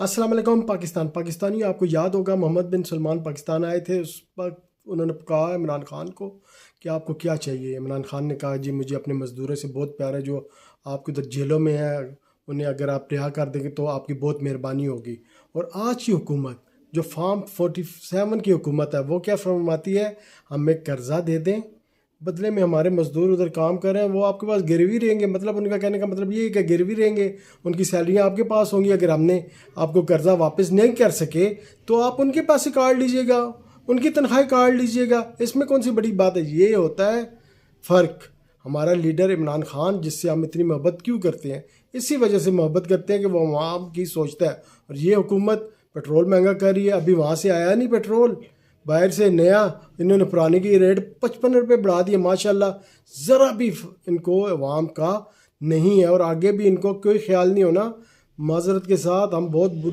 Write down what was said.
अस्सलाम वालेकुम पाकिस्तानी आपको याद होगा मोहम्मद बिन सलमान पाकिस्तान आए थे। उस वक्त उन्होंने कहा इमरान खान को कि आपको क्या चाहिए। इमरान खान ने कहा जी मुझे अपने मज़दूरों से बहुत प्यार है जो आपके उधर जेलों में है, उन्हें अगर आप रिहा कर देंगे तो आपकी बहुत मेहरबानी होगी। और आज की हुकूमत जो फार्म 47 की हुकूमत है वो क्या फरमाती है, हमें कर्जा दे दें, बदले में हमारे मज़दूर उधर काम कर रहे हैं वो आपके पास गिरवी रहेंगे। मतलब उनका कहने का मतलब ये है कि गिरवी रहेंगे, उनकी सैलरियाँ आपके पास होंगी। अगर हमने आपको कर्जा वापस नहीं कर सके तो आप उनके पास से काट लीजिएगा, उनकी तनख्वाही काट लीजिएगा। इसमें कौन सी बड़ी बात है। ये होता है फ़र्क। हमारा लीडर इमरान खान जिससे हम इतनी मोहब्बत क्यों करते हैं, इसी वजह से मोहब्बत करते हैं कि वो आवाम की सोचता है। और ये हुकूमत पेट्रोल महंगा कर रही है, अभी वहाँ से आया नहीं पेट्रोल, बाहर से नया इन्होंने पुराने की रेट 55 रुपये बढ़ा दिए। माशाल्लाह ज़रा भी इनको अवाम का नहीं है और आगे भी इनको कोई ख्याल नहीं होना। माजरत के साथ हम बहुत बुरा